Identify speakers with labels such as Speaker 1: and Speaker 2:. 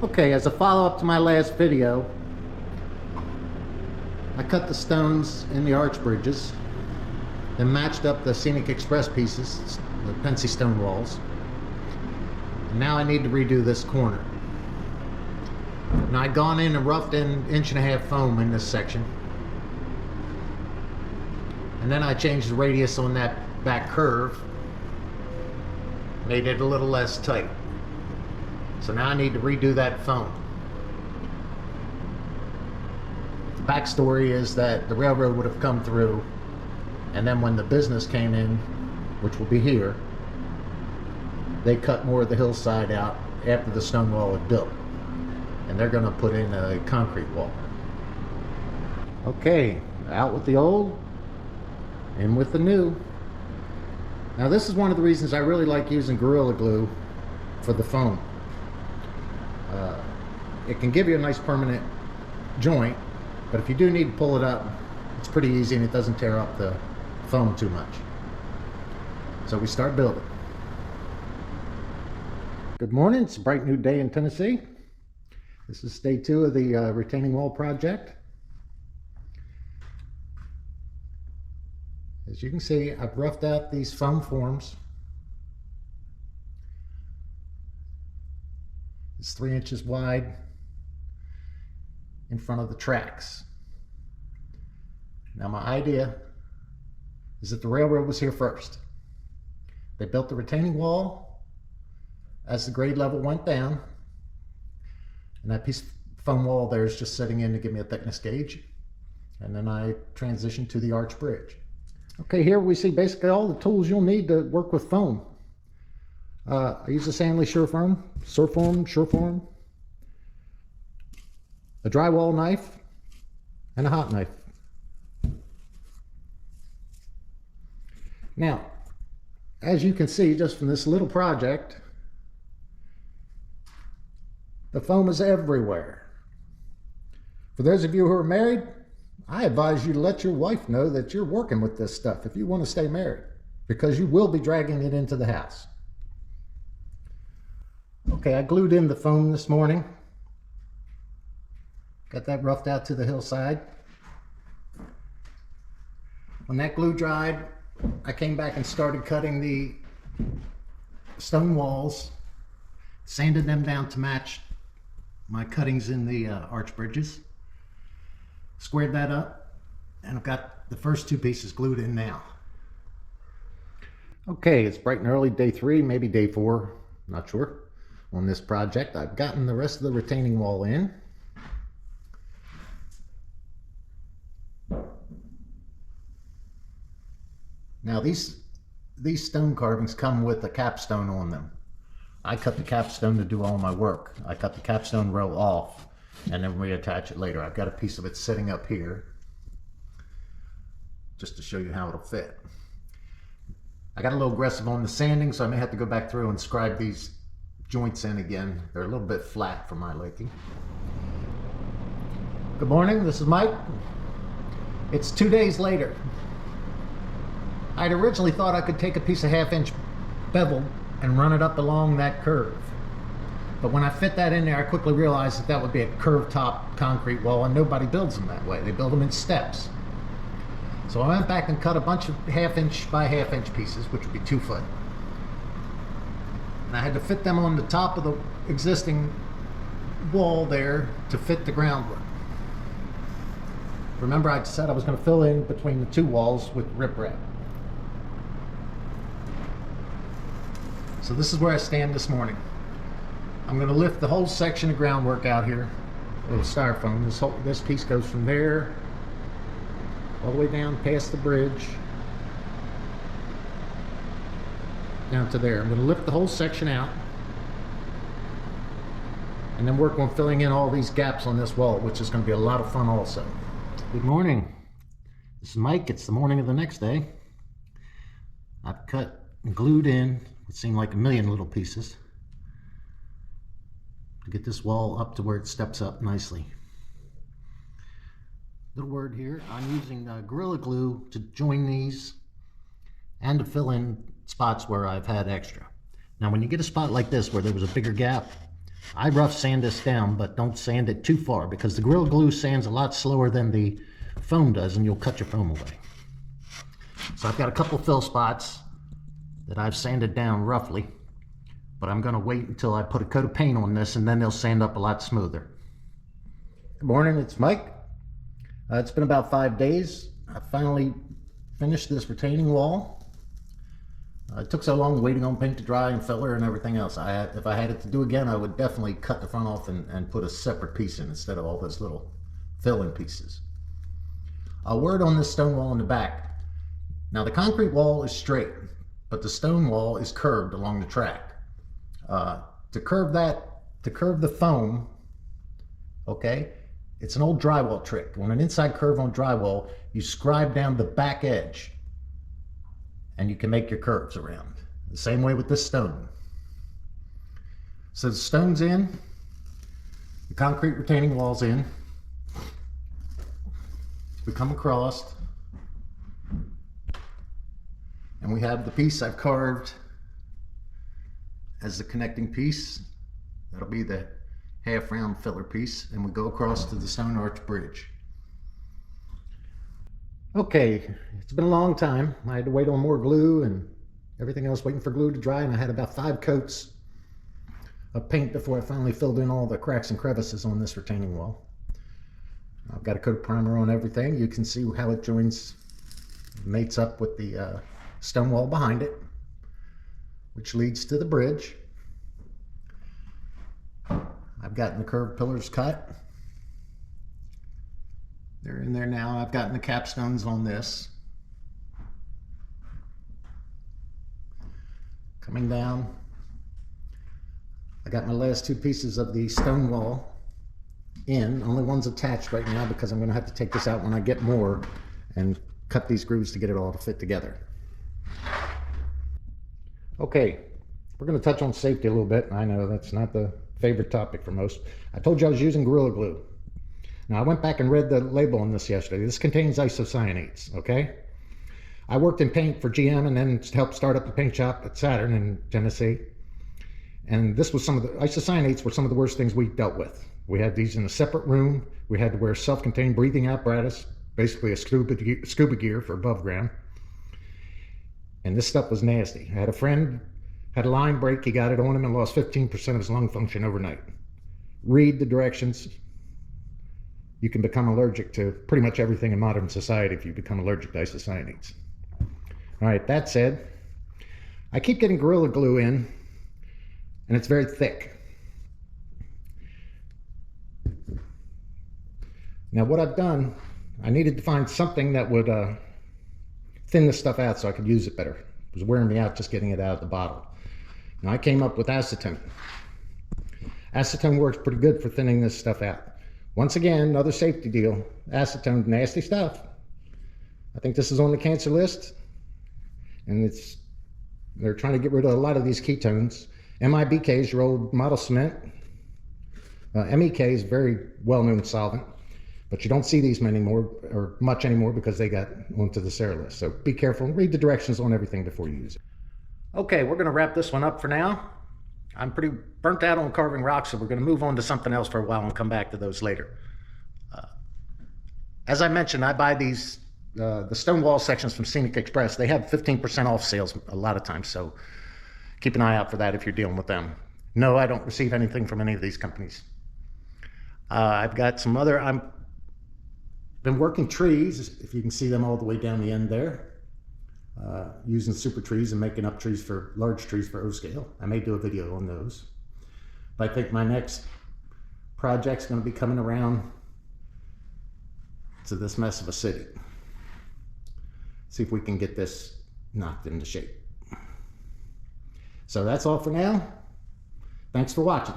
Speaker 1: Okay, as a follow-up to my last video, I cut the stones in the arch bridges, then matched up the Scenic Express pieces, the Pensy stone walls. And now I need to redo this corner. Now I'd gone in and roughed in 1.5 inch foam in this section. And then I changed the radius on that back curve, made it a little less tight. So now I need to redo that foam. The backstory is that the railroad would have come through, and then when the business came in, which will be here, they cut more of the hillside out after the stone wall had built. And they're going to put in a concrete wall. Okay, out with the old, in with the new. Now this is one of the reasons I really like using Gorilla Glue for the foam. It can give you a nice permanent joint, but if you do need to pull it up, it's pretty easy and it doesn't tear up the foam too much. So we start building. Good morning, it's a bright new day in Tennessee. This is day 2 of the retaining wall project. As you can see, I've roughed out these foam forms. It's 3 inches wide in front of the tracks. Now my idea is that the railroad was here first. They built the retaining wall as the grade level went down, and that piece of foam wall there is just setting in to give me a thickness gauge, and then I transitioned to the arch bridge. Okay, here we see basically all the tools you'll need to work with foam. I use a Stanley Surform, a drywall knife, and a hot knife. Now, as you can see just from this little project, the foam is everywhere. For those of you who are married, I advise you to let your wife know that you're working with this stuff if you want to stay married, because you will be dragging it into the house. Okay, I glued in the foam this morning. Got that roughed out to the hillside. When that glue dried, I came back and started cutting the stone walls, sanded them down to match my cuttings in the arch bridges. Squared that up, and I've got the first 2 pieces glued in now. Okay, it's bright and early, day 3, maybe day 4, not sure, on this project. I've gotten the rest of the retaining wall in. Now these stone carvings come with a capstone on them. I cut the capstone to do all my work. I cut the capstone row off and then reattach it later. I've got a piece of it sitting up here just to show you how it'll fit. I got a little aggressive on the sanding, so I may have to go back through and scribe these joints in again. They're a little bit flat for my liking. Good morning, this is Mike. It's 2 days later. I'd originally thought I could take a piece of 1/2 inch bevel and run it up along that curve. But when I fit that in there, I quickly realized that that would be a curved top concrete wall, and nobody builds them that way. They build them in steps. So I went back and cut a bunch of 1/2 inch by 1/2 inch pieces, which would be 2 foot. And I had to fit them on the top of the existing wall there to fit the groundwork. Remember, I said I was going to fill in between the 2 walls with riprap. So this is where I stand this morning. I'm going to lift the whole section of groundwork out here with styrofoam. This piece goes from there all the way down past the bridge down to there. I'm going to lift the whole section out and then work on filling in all these gaps on this wall, which is going to be a lot of fun also. Good morning. This is Mike. It's the morning of the next day. I've cut and glued in what seemed like a million little pieces to get this wall up to where it steps up nicely. Little word here, I'm using Gorilla Glue to join these and to fill in spots where I've had extra. Now when you get a spot like this where there was a bigger gap, I rough sand this down, but don't sand it too far because the Gorilla Glue sands a lot slower than the foam does and you'll cut your foam away. So I've got a couple fill spots that I've sanded down roughly, but I'm gonna wait until I put a coat of paint on this and then they'll sand up a lot smoother. Good morning, it's Mike. It's been about 5 days. I finally finished this retaining wall. It took so long waiting on paint to dry and filler and everything else. If I had it to do again, I would definitely cut the front off and put a separate piece in instead of all those little filling pieces. A word on this stone wall in the back. Now the concrete wall is straight, but the stone wall is curved along the track. To curve the foam, okay, it's an old drywall trick. On an inside curve on drywall, you scribe down the back edge and you can make your curves around. The same way with this stone. So the stone's in, the concrete retaining wall's in. We come across, and we have the piece I've carved as the connecting piece. That'll be the half round filler piece, and we go across to the stone arch bridge. Okay, it's been a long time. I had to wait on more glue and everything else, waiting for glue to dry, and I had about 5 coats of paint before I finally filled in all the cracks and crevices on this retaining wall. I've got a coat of primer on everything. You can see how it mates up with the stone wall behind it, which leads to the bridge. I've gotten the curved pillars cut. They're in there now. I've gotten the capstones on this. Coming down, I got my last 2 pieces of the stone wall in. Only one's attached right now because I'm going to have to take this out when I get more and cut these grooves to get it all to fit together. Okay, we're going to touch on safety a little bit. I know that's not the favorite topic for most. I told you I was using Gorilla Glue. Now I went back and read the label on this yesterday. This contains isocyanates, okay? I worked in paint for GM and then helped start up the paint shop at Saturn in Tennessee. And this was some of the isocyanates were some of the worst things we dealt with. We had these in a separate room. We had to wear self-contained breathing apparatus, basically a scuba gear for above ground. And this stuff was nasty. I had a friend, had a line break, he got it on him and lost 15% of his lung function overnight. Read the directions. You can become allergic to pretty much everything in modern society if you become allergic to isocyanates. All right, that said, I keep getting Gorilla Glue in, and it's very thick. Now what I've done, I needed to find something that would thin this stuff out so I could use it better. It was wearing me out just getting it out of the bottle. Now I came up with acetone. Acetone works pretty good for thinning this stuff out. Once again, another safety deal. Acetone, nasty stuff. I think this is on the cancer list, and they're trying to get rid of a lot of these ketones. MIBK is your old model cement. MEK is a very well-known solvent, but you don't see these much anymore because they got onto the SARA list. So be careful and read the directions on everything before you use it. Okay, we're going to wrap this one up for now. I'm pretty burnt out on carving rocks, so we're going to move on to something else for a while and come back to those later. As I mentioned, I buy these, the stone wall sections from Scenic Express. They have 15% off sales a lot of times, so keep an eye out for that if you're dealing with them. No, I don't receive anything from any of these companies. I've got some other, I've been working trees, if you can see them all the way down the end there. Using super trees and making up trees for large trees for O-scale. I may do a video on those. But I think my next project's going to be coming around to this mess of a city. See if we can get this knocked into shape. So that's all for now. Thanks for watching.